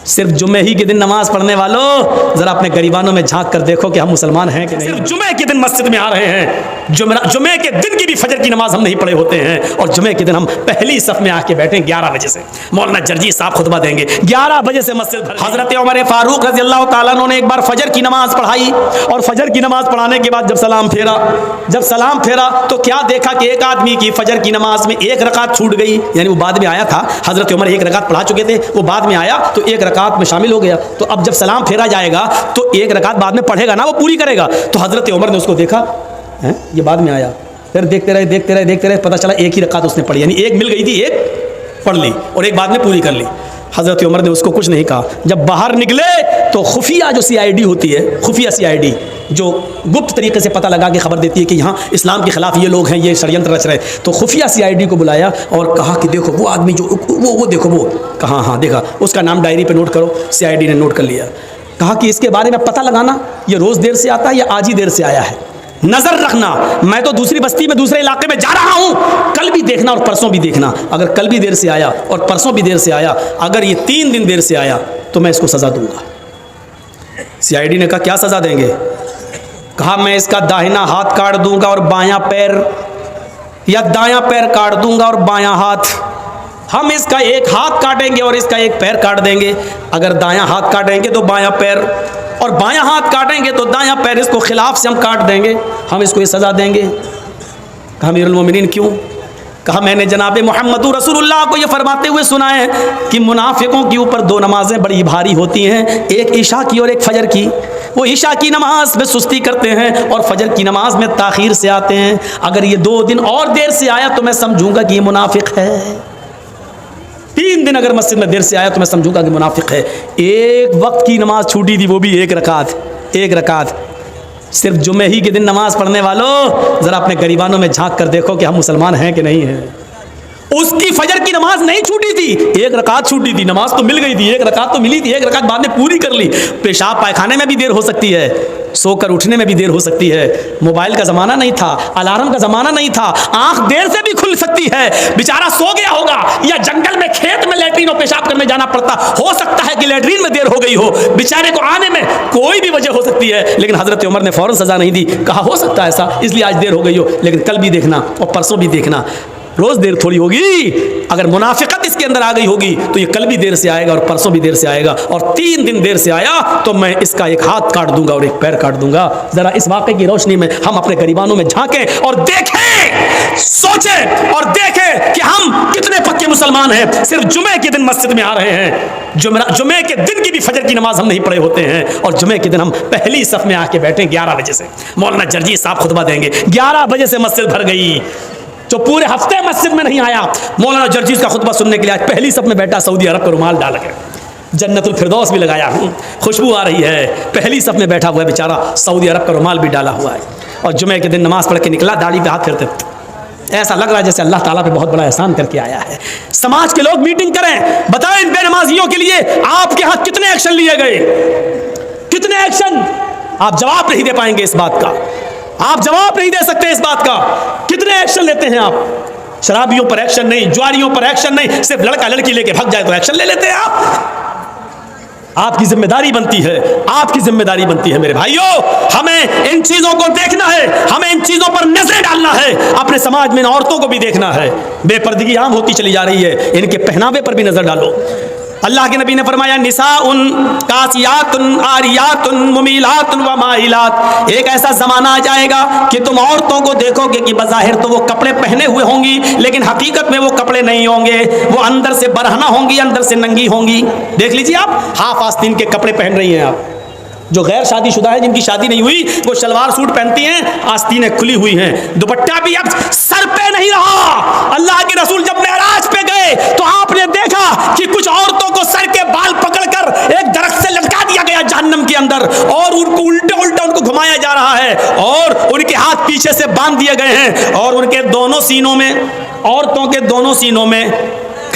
صرف جمعے ہی کے دن نماز پڑھنے والوں ذرا اپنے گریبانوں میں جھانک کر دیکھو کہ ہم مسلمان ہیں کہ نہیں. صرف جمعے کے دن مسجد میں آ رہے ہیں, جمعے کے دن کی بھی فجر کی نماز ہم نہیں پڑھے ہوتے ہیں, اور جمعے کے دن ہم پہلی صف میں آ کے بیٹھیں 11 بجے سے. مولانا جرجی صاحب خطبہ دیں گے 11 بجے سے مسجد بھر. حضرت عمر فاروق رضی اللہ تعالیٰ عنہ نے ایک بار فجر کی نماز پڑھائی, اور فجر کی نماز پڑھانے کے بعد جب سلام پھیرا تو کیا دیکھا کہ ایک آدمی کی فجر کی نماز میں ایک رکعت چھوٹ گئی. یعنی وہ بعد میں آیا تھا, حضرت عمر ایک رکعت پڑھا چکے تھے, وہ بعد میں آیا تو ایک رکعت میں شامل ہو گیا. تو اب جب سلام پھیرا جائے گا تو ایک رکعت بعد میں پڑھے گا نا, وہ پوری کرے گا. تو حضرت عمر نے اس کو دیکھا, یہ بعد میں آیا, پھر دیکھتے رہے پتہ چلا ایک ہی رکعت اس نے پڑھی, یعنی ایک مل گئی تھی, ایک پڑھ لی اور ایک بعد میں پوری کر لی. حضرت عمر نے اس کو کچھ نہیں کہا. جب باہر نکلے تو خفیہ جو CID ہوتی ہے, خفیہ CID جو گپت طریقے سے پتہ لگا کے خبر دیتی ہے کہ یہاں اسلام کے خلاف یہ لوگ ہیں, یہ षڈینتر رچ رہے, تو خفیہ CID کو بلایا اور کہا کہ دیکھو وہ آدمی جو وہ دیکھو, وہ کہا ہاں دیکھا, اس کا نام ڈائری پہ نوٹ کرو. CID نے نوٹ کر لیا. کہا کہ اس کے بارے میں پتہ لگانا یہ روز دیر سے آتا ہے یا آج ہی دیر سے آیا ہے, نظر رکھنا. میں تو دوسری بستی میں دوسرے علاقے میں جا رہا ہوں, کل بھی دیکھنا اور پرسوں بھی دیکھنا. اگر کل بھی دیر سے آیا اور پرسوں بھی دیر سے آیا, اگر یہ 3 دن دیر سے آیا تو میں اس کو سزا دوں گا. CID نے کہا کیا سزا دیں گے؟ کہا میں اس کا داہنا ہاتھ کاٹ دوں گا اور بایاں پیر, یا دایاں پیر کاٹ دوں گا اور بایاں ہاتھ. ہم اس کا ایک ہاتھ کاٹیں گے اور اس کا ایک پیر کاٹ دیں گے. اگر دایاں ہاتھ کاٹیں گے تو بایاں پیر, اور بایاں ہاتھ کاٹیں گے تو دایاں پیر, اس کو خلاف سے ہم کاٹ دیں گے, ہم اس کو یہ سزا دیں گے. کہا امیر المومنین کیوں؟ کہا میں نے جناب محمد رسول اللہ کو یہ فرماتے ہوئے سنا ہے کہ منافقوں کے اوپر 2 نمازیں بڑی بھاری ہوتی ہیں, ایک عشاء کی اور ایک فجر کی. وہ عشاء کی نماز میں سستی کرتے ہیں اور فجر کی نماز میں تاخیر سے آتے ہیں. اگر یہ 2 دن اور دیر سے آیا تو میں سمجھوں گا کہ یہ منافق ہے. 3 دن اگر مسجد میں دیر سے آیا تو میں سمجھوں گا کہ منافق ہے. ایک وقت کی نماز چھوٹی تھی, وہ بھی ایک رکعت. صرف جمعے ہی کے دن نماز پڑھنے والوں ذرا اپنے گریبانوں میں جھانک کر دیکھو کہ ہم مسلمان ہیں کہ نہیں ہیں. اس کی فجر کی نماز نہیں چھوٹی تھی, ایک رکعت چھوٹی تھی. نماز تو مل گئی تھی, ایک رکعت تو ملی تھی, ایک رکعت بعد میں پوری کر لی. پیشاب پائخانے میں بھی دیر ہو سکتی ہے, سو کر اٹھنے میں بھی دیر ہو سکتی ہے. موبائل کا زمانہ نہیں تھا, الارم کا زمانہ نہیں تھا, آنکھ دیر سے بھی کھل سکتی ہے. بیچارہ سو گیا ہوگا یا جنگل میں کھیت میں لیٹرین اور پیشاب کرنے جانا پڑتا, ہو سکتا ہے کہ لیٹرین میں دیر ہو گئی ہو, بیچارے کو آنے میں کوئی بھی وجہ ہو سکتی ہے. لیکن حضرت عمر نے فوراً سزا نہیں دی, کہا ہو سکتا ہے ایسا, اس لیے آج دیر ہو گئی ہو, لیکن کل بھی دیکھنا اور پرسوں بھی دیکھنا. روز دیر تھوڑی ہوگی, اگر منافقت اس کے اندر آ گئی ہوگی تو یہ کل بھی دیر سے آئے گا اور پرسوں بھی دیر سے آئے گا, اور 3 دن دیر سے آیا تو میں اس کا ایک ہاتھ کاٹ دوں گا اور ایک پیر کاٹ دوں گا. ذرا اس واقعے کی روشنی میں ہم اپنے گریبانوں میں جھانکیں اور دیکھیں, سوچیں اور دیکھیں کہ ہم کتنے پکے مسلمان ہیں. صرف جمعے کے دن مسجد میں آ رہے ہیں, جمعے کے دن کی بھی فجر کی نماز ہم نہیں پڑھے ہوتے ہیں, اور جمعے کے دن ہم پہلی صف میں آ کے بیٹھیں 11 بجے سے. مولانا جرجی صاحب خطبہ دیں گے 11 بجے سے مسجد بھر گئی. جو پورے ہفتے مسجد میں نہیں آیا, مولانا جرجیز کا خطبہ سننے کے لیے آج پہلی صف میں بیٹھا, سعودی عرب کا رومال ڈال کے, جنت الفردوس بھی لگایا, خوشبو آ رہی ہے, پہلی صف میں بیٹھا ہوا ہے بیچارہ, سعودی عرب کا رومال بھی ڈالا ہوا ہے, اور جمعے کے دن نماز پڑھ کے نکلا, داڑھی پہ ہاتھ پھیرتے, ایسا لگ رہا ہے جیسے اللہ تعالیٰ پہ بہت بڑا احسان کر کے آیا ہے. سماج کے لوگ میٹنگ کریں, بتائیں ان بے نمازیوں کے لیے آپ کے ہاں کتنے ایکشن لیے گئے, کتنے ایکشن. آپ جواب نہیں دے پائیں گے اس بات کا, آپ جواب نہیں دے سکتے اس بات کا. کتنے ایکشن لیتے ہیں آپ, شرابیوں پر ایکشن نہیں, جواریوں پر ایکشن نہیں, صرف لڑکا لڑکی لے کے بھگ جائے تو ایکشن لے لیتے ہیں آپ. آپ کی ذمہ داری بنتی ہے, آپ کی ذمہ داری بنتی ہے میرے بھائیوں, ہمیں ان چیزوں کو دیکھنا ہے, ہمیں ان چیزوں پر نظر ڈالنا ہے. اپنے سماج میں ان عورتوں کو بھی دیکھنا ہے, بے پردگی عام ہوتی چلی جا رہی ہے, ان کے پہناوے پر بھی نظر ڈالو. اللہ کے نبی نے فرمایا نساء کاسیات عاریات ممیلات و مائلات. ایک ایسا زمانہ آ جائے گا کہ تم عورتوں کو دیکھو گے کہ بظاہر تو وہ کپڑے پہنے ہوئے ہوں گی, لیکن حقیقت میں وہ کپڑے نہیں ہوں گے, وہ اندر سے برہنہ ہوں گی, اندر سے ننگی ہوں گی. دیکھ لیجیے آپ, ہاف آستین کے کپڑے پہن رہی ہیں آپ. جو غیر شادی شدہ ہے, جن کی شادی نہیں ہوئی, وہ شلوار سوٹ پہنتی ہیں, آستینیں کھلی ہوئی ہیں, دوپٹہ بھی اب سر پہ نہیں رہا. اللہ کے رسول جب معراج پہ گئے تو آپ نے دیکھا کہ کچھ عورتوں کو سر کے بال پکڑ کر ایک درخت سے لٹکا دیا گیا جہنم کے اندر, اور ان کو الٹا ان کو گھمایا جا رہا ہے, اور ان کے ہاتھ پیچھے سے باندھ دیے گئے ہیں, اور ان کے دونوں سینوں میں, عورتوں کے دونوں سینوں میں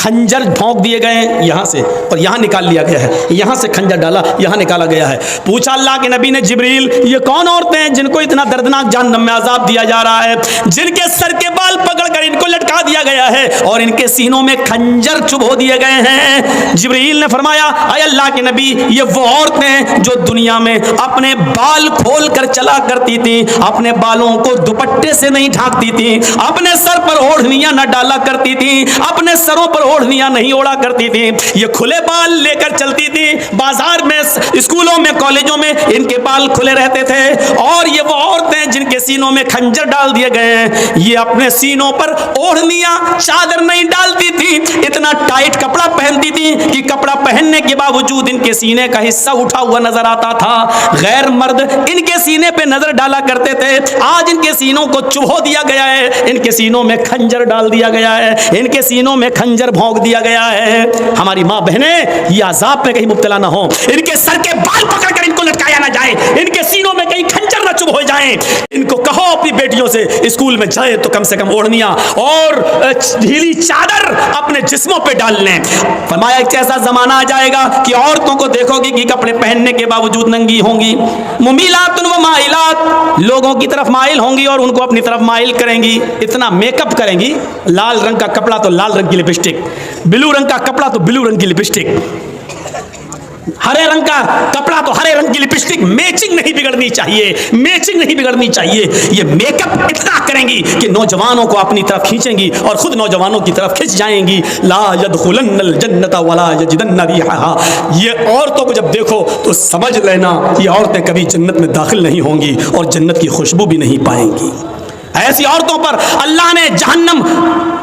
खंजर ठोंक दिए गए हैं यहाँ से और यहाँ निकाल लिया गया है, यहाँ से खंजर डाला, यहाँ निकाला गया है। पूछा अल्लाह के नबी ने, जिब्रील ये कौन औरतें हैं जिनको इतना दर्दनाक जहन्नम में अजाब दिया जा रहा है, जिनके सर के बाल पकड़कर इनको लटका दिया गया है और इनके सीनों में खंजर चुभो दिए गए हैं? जिब्रील ने फरमाया, अय अल्लाह के नबी, ये वो औरतें हैं जो दुनिया में अपने बाल खोल कर चला करती थी, अपने बालों को दुपट्टे से नहीं ढांकती थी, अपने सर पर ओढ़नियां न डाला करती थी, अपने सरों पर ओढ़नियां नहीं ओढ़ा करती थी, ये खुले बाल लेकर चलती थी, बाजार में, स्कूलों में, कॉलेजों में इनके बाल खुले रहते थे। और ये वो औरतें जिनके सीनों में खंजर डाल दिए गए हैं, ये अपने सीनों पर ओढ़नियां, चादर नहीं डालती थी, इतना टाइट कपड़ा पहनती थी कि कपड़ा पहनने के बावजूद इनके सीने का हिस्सा उठा हुआ नजर आता था। गैर मर्द इनके सीने पे नजर डाला करते थे, आज इनके सीनों को चुभो दिया गया है, इनके सीनों में खंजर डाल दिया गया है, इनके सीनों में खंजर भोंक दिया गया है। हमारी माँ बहनें ये अजाब में कहीं मुब्तला ना हो, इनके सर के बाल पकड़कर इनको लटकाया ना जाए, इनके सीनों में कहीं खंजर ना चुभ हो जाए। इनको कहो अपनी बेटियों से स्कूल में जाए तो कम से कम ओढ़नियां और ढीली चादर अपने जिस्मों पे डाल लें। फरमाया एक ऐसा जमाना आ जाएगा कि औरतों को देखोगे कि कपड़े पहनने के बावजूद नंगी होंगी, मुमीलातुन व माइलात, लोगों की तरफ माइल होंगी और उनको अपनी तरफ माइल करेंगी, इतना मेकअप करेंगी, लाल रंग का कपड़ा तो लाल रंग की लिपस्टिक, ब्लू रंग का कपड़ा तो ब्लू रंग की लिपस्टिक, हरे रंग का कपड़ा तो हरे रंग की लिपस्टिक, मैचिंग नहीं बिगड़नी चाहिए, मैचिंग नहीं बिगड़नी चाहिए। ये मेकअप इतना करेंगी कि नौजवानों को अपनी तरफ खींचेंगी और खुद नौजवानों की तरफ खिंच जाएंगी। ला यदखुलन्नल जन्नता वला यजिदन्ना रिहा, ये औरतों को जब देखो तो समझ लेना ये औरतें कभी जन्नत में दाखिल नहीं होंगी और जन्नत की खुशबू भी नहीं पाएंगी। ऐसी औरतों पर अल्लाह ने जहन्नम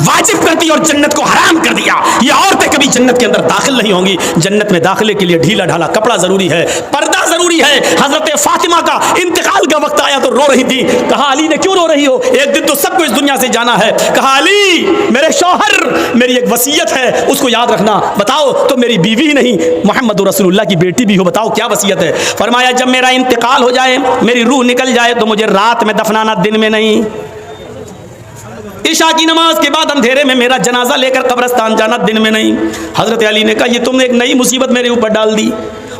वाजिब कर दी और जन्नत को हराम कर दिया। ये औरतें कभी जन्नत के अंदर दाखिल नहीं होंगी। जन्नत में दाखिले के लिए ढीला ढाला कपड़ा जरूरी है, पर्दा जरूरी है। हजरत फातिमा का इंतकाल का वक्त आया तो रो रही थी। कहा अली ने क्यों रो रही हो, एक दिन तो सबको इस दुनिया से जाना है। कहा अली मेरे शौहर, मेरी एक वसीयत है, उसको याद रखना। बताओ, तो मेरी बीवी ही नहीं मोहम्मद रसूलुल्लाह की बेटी भी हो, बताओ क्या वसीयत है। फरमाया जब मेरा इंतकाल हो जाए, मेरी रूह निकल जाए तो मुझे रात में दफनाना, दिन में नहीं। इशा की नमाज के बाद अंधेरे में मेरा जनाजा लेकर कब्रिस्तान जाना, दिन में नहीं। हजरत अली ने कहा ये तुमने एक नई मुसीबत मेरे ऊपर डाल दी।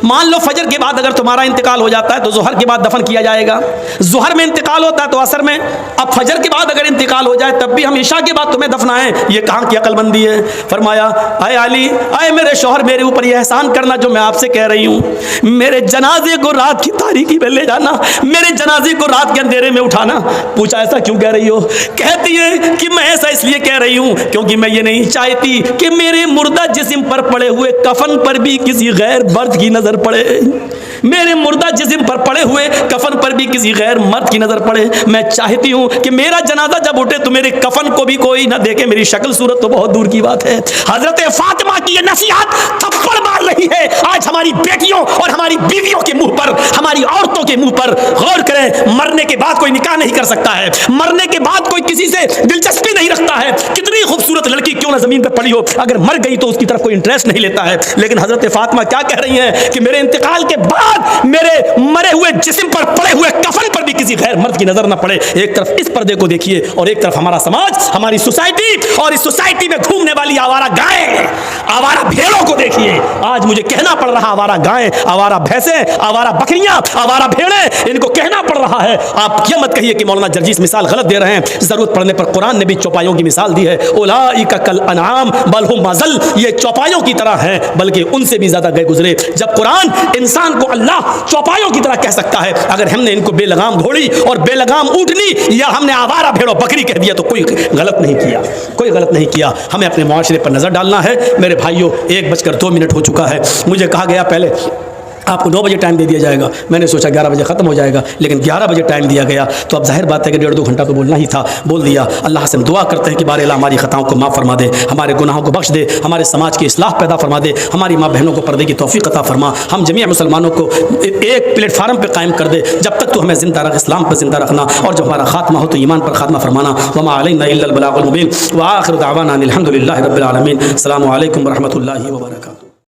मान लो फजर के बाद अगर तुम्हारा इंतकाल हो जाता है तो जोहर के बाद दफन किया जाएगा, जोहर में इंतकाल होता है तो असर में, अब फजर के बाद अगर इंतकाल हो जाए तब भी हम इशा के बाद तुम्हें दफनाएं, ये कहाँ की अक्लमंदी है। फरमाया आए अली, आए मेरे शौहर, मेरे ऊपर ये एहसान करना जो मैं आपसे कह रही हूँ, मेरे जनाजे को रात की तारीकी में ले जाना, मेरे जनाजे को रात के अंधेरे में उठाना। पूछा ऐसा क्यों कह रही हो। कहती है कि मैं ऐसा इसलिए कह रही हूँ क्योंकि मैं ये नहीं चाहती कि मेरे मुर्दा जिस्म पर पड़े हुए कफन पर भी किसी गैर मर्द की नजर पड़े, मेरे मुर्दा जिस्म पर पड़े हुए कफन पर भी किसी गैर मर्द की नजर पड़े। मैं चाहती हूँ कि मेरा जनाजा जब उठे तो मेरे कफन को भी कोई ना देखे, मेरी शक्ल सूरत तो बहुत दूर की बात है। हजरत फातिमा की ये नसीहत थप्पड़ मार रही है आज हमारी बेटियों और हमारी बीवियों के मुंह पर, हमारी औरतों के मुंह पर। गौर करें, मरने के बाद कोई निकाह नहीं कर सकता है, मरने के बाद कोई किसी से दिलचस्पी नहीं रखता है, कितनी खूबसूरत लड़की क्यों ना जमीन पर पड़ी हो, अगर मर गई तो उसकी तरफ कोई इंटरेस्ट नहीं लेता है। लेकिन हजरत फातिमा क्या कह रही हैं कि मेरे इंतकाल के बाद मेरे मरे हुए जिस्म पर पड़े हुए कफन पर भी किसी गैर मर्द की नजर ना पड़े। एक तरफ इस पर्दे को देखिए और एक तरफ हमारा समाज, हमारी सोसाइटी, और इस सोसाइटी में घूमने वाली आवारा गायें, आवारा भेड़ों को देखिए। आज मुझे कहना पड़ रहा, आवारा गायें, आवारा भैंसें, आवारा बकरियां, आवारा भेड़ें, इनको कहना पड़ रहा है। आप ये मत कहिए कि मौलाना जर्जीस मिसाल गलत दे रहे हैं। जरूरत पड़ने पर कुरान ने भी चौपाइयों की मिसाल दी है। उलाइका कल अनआम बल हुम अज़ल, ये चौपाइयों की तरह हैं बल्कि उनसे भी ज्यादा गए गुजरे। जब कुरान इंसान को अल्लाह चौपाइयों की तरह कह सकता है, अगर हमने इनको बेलगाम घोड़ी और बेलगाम ऊँटनी या हमने आवारा भेड़ो बकरी कह दिया तो कोई गलत नहीं किया, कोई गलत नहीं किया। हमें अपने मुआशरे पर नजर डालना है। मेरे भाइयों, 1:02 हो चुका है। मुझे कहा गया पहले आपको 9 बजे टाइम दे दिया जाएगा, मैंने सोचा 11 बजे ख़त्म हो जाएगा, लेकिन 11 बजे टाइम दिया गया तो अब जाहिर बात है कि 1.5-2 घंटा तो बोलना ही था, बोल दिया। अल्लाह से हम दुआ करते हैं कि बार अल्लाह हमारी ख़ताओं को माफ़ फरमा दे, हमारे गुनाहों को बख्श दे, हमारे समाज की इस्लाह पैदा फरमा दे, हमारी माँ बहनों को पर्दे की तौफीक अता फरमा, हम जमीय मुसलमानों को एक प्लेटफार्म पर कायम कर दे। जब तक तो हमें ज़िंदा रख, इस्लाम पर ज़िंदा रखना, और जब हमारा खात्मा हो तो ईमान पर खात्मा फरमाना। वमा अलैना इल्लल बलागुल मुबीन व आखिरु दअवाना अनिल हम्दुलिल्लाहि रब्बिल आलमीन। अस्सलामु अलैकुम व रहमतुल्लाहि व बरकातुहू।